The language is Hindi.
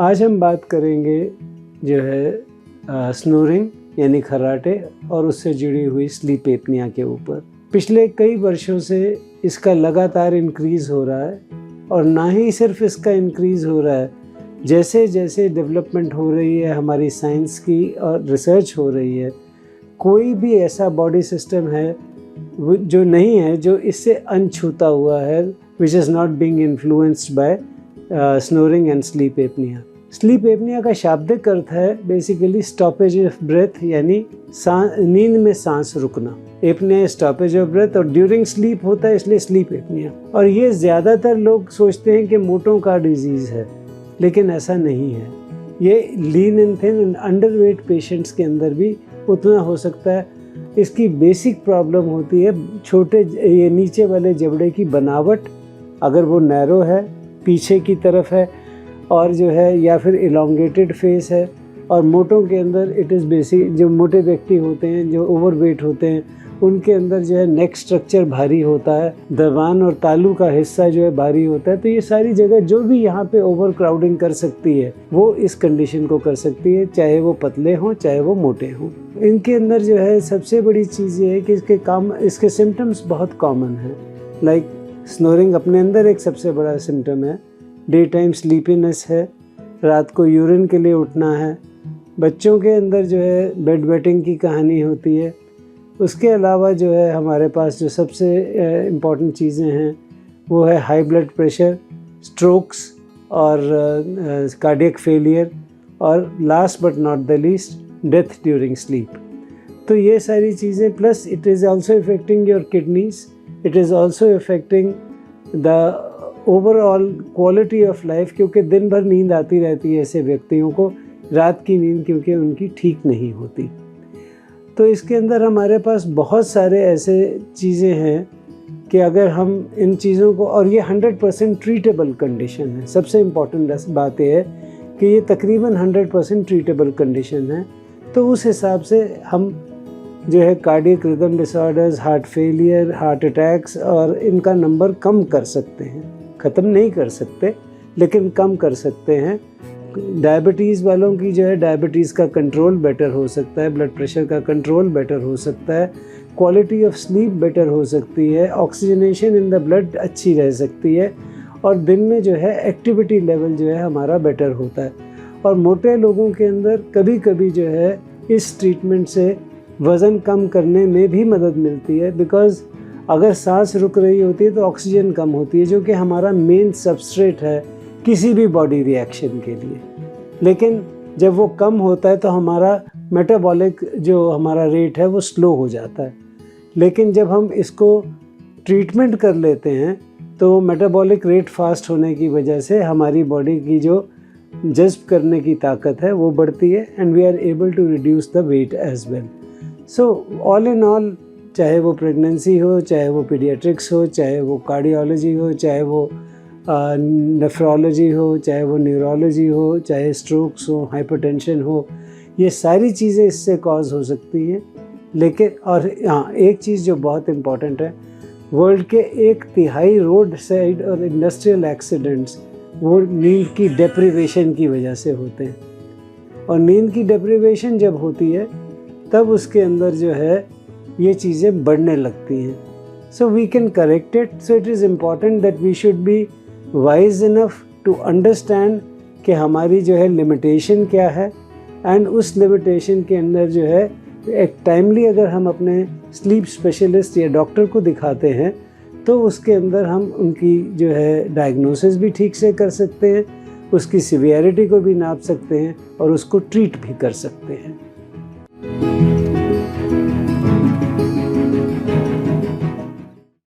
आज हम बात करेंगे जो है स्नोरिंग यानी खर्राटे और उससे जुड़ी हुई स्लीप एपनिया के ऊपर। पिछले कई वर्षों से इसका लगातार इंक्रीज़ हो रहा है और ना ही सिर्फ इसका इंक्रीज़ हो रहा है, जैसे जैसे डेवलपमेंट हो रही है हमारी साइंस की और रिसर्च हो रही है, कोई भी ऐसा बॉडी सिस्टम है जो नहीं है जो इससे अनछूता हुआ है, which is not being influenced by snoring and sleep apnoea. Sleep apnoea का शाब्दिक अर्थ है बेसिकली स्टॉपेज ऑफ ब्रेथ, यानी नींद में सांस रुकना। एपनिया स्टॉपेज ऑफ ब्रेथ और ड्यूरिंग स्लीप होता है, इसलिए स्लीप एपनिया। और ये ज़्यादातर लोग सोचते हैं कि मोटों का डिजीज़ है, लेकिन ऐसा नहीं है। ये lean and thin and underweight patients के अंदर भी उतना हो सकता है। इसकी बेसिक प्रॉब्लम होती है ये नीचे वाले जबड़े की बनावट, अगर वो नैरो है, पीछे की तरफ है और जो है या फिर इलोंगेटेड फेस है। और मोटों के अंदर इट इज़ बेसिक, जो मोटे व्यक्ति होते हैं, जो ओवरवेट होते हैं, उनके अंदर जो है नेक स्ट्रक्चर भारी होता है, दरवान और तालू का हिस्सा जो है भारी होता है। तो ये सारी जगह जो भी यहाँ पे ओवर क्राउडिंग कर सकती है वो इस कंडीशन को कर सकती है, चाहे वो पतले हों चाहे वो मोटे हों। इनके अंदर जो है सबसे बड़ी चीज़ ये है कि इसके सिम्टम्स बहुत कॉमन हैं। लाइक स्नोरिंग अपने अंदर एक सबसे बड़ा सिम्टम है, डे टाइम स्लीपीनेस है, रात को यूरिन के लिए उठना है, बच्चों के अंदर जो है बेड वेटिंग की कहानी होती है। उसके अलावा जो है हमारे पास जो सबसे इम्पॉर्टेंट चीज़ें हैं वो है हाई ब्लड प्रेशर, स्ट्रोक्स और कार्डियक फेलियर और last but not the least death during sleep. तो ये सारी चीज़ें, plus it is also affecting your kidneys, it is also affecting the overall quality of life, क्योंकि दिन भर नींद आती रहती है ऐसे व्यक्तियों को, रात की नींद क्योंकि उनकी ठीक नहीं होती। तो इसके अंदर हमारे पास बहुत सारे ऐसे चीज़ें हैं कि अगर हम इन चीज़ों को, और ये 100% ट्रीटेबल कंडीशन है। सबसे इम्पॉर्टेंट बात यह है कि ये तकरीबन 100% ट्रीटेबल कंडीशन है। तो उस हिसाब से हम जो है cardiac rhythm disorders, heart failure, heart attacks और इनका नंबर कम कर सकते हैं। ख़त्म नहीं कर सकते लेकिन कम कर सकते हैं। डायबिटीज़ वालों की जो है डायबिटीज़ का कंट्रोल बेटर हो सकता है, ब्लड प्रेशर का कंट्रोल बेटर हो सकता है, क्वालिटी ऑफ स्लीप बेटर हो सकती है, ऑक्सीजनेशन इन द ब्लड अच्छी रह सकती है और दिन में जो है एक्टिविटी लेवल जो है हमारा बेटर होता है। और मोटे लोगों के अंदर कभी कभी जो है इस ट्रीटमेंट से वज़न कम करने में भी मदद मिलती है, बिकॉज़ अगर सांस रुक रही होती है तो ऑक्सीजन कम होती है, जो कि हमारा मेन सबस्ट्रेट है किसी भी बॉडी रिएक्शन के लिए। लेकिन जब वो कम होता है तो हमारा मेटाबॉलिक जो हमारा रेट है वो स्लो हो जाता है। लेकिन जब हम इसको ट्रीटमेंट कर लेते हैं तो मेटाबॉलिक रेट फास्ट होने की वजह से हमारी बॉडी की जो जज़्ब करने की ताकत है वो बढ़ती है and we are able to reduce the weight as well. So all in all, चाहे वो प्रेगनेंसी हो, चाहे वो पीडियाट्रिक्स हो, चाहे वो कार्डियोलॉजी हो, चाहे वो नेफ्रोलॉजी हो, चाहे वो न्यूरोलॉजी हो, चाहे स्ट्रोक्स हो, हाइपरटेंशन हो, ये सारी चीज़ें इससे कॉज हो सकती हैं। लेकिन और हाँ, एक चीज़ जो बहुत इम्पॉर्टेंट है, वर्ल्ड के 1/3 रोड साइड और इंडस्ट्रियल एक्सीडेंट्स वो नींद की डेप्रिवेशन की वजह से होते हैं। और नींद की डेप्रिवेशन जब होती है तब उसके अंदर जो है ये चीज़ें बढ़ने लगती हैं। So we can correct it. So it is important that we should be wise enough to understand कि हमारी जो है लिमिटेशन क्या है, एंड उस लिमिटेशन के अंदर जो है एक टाइमली अगर हम अपने स्लीप स्पेशलिस्ट या डॉक्टर को दिखाते हैं तो उसके अंदर हम उनकी जो है डायग्नोसिस भी ठीक से कर सकते हैं, उसकी सिवियरिटी को भी नाप सकते हैं और उसको ट्रीट भी कर सकते हैं।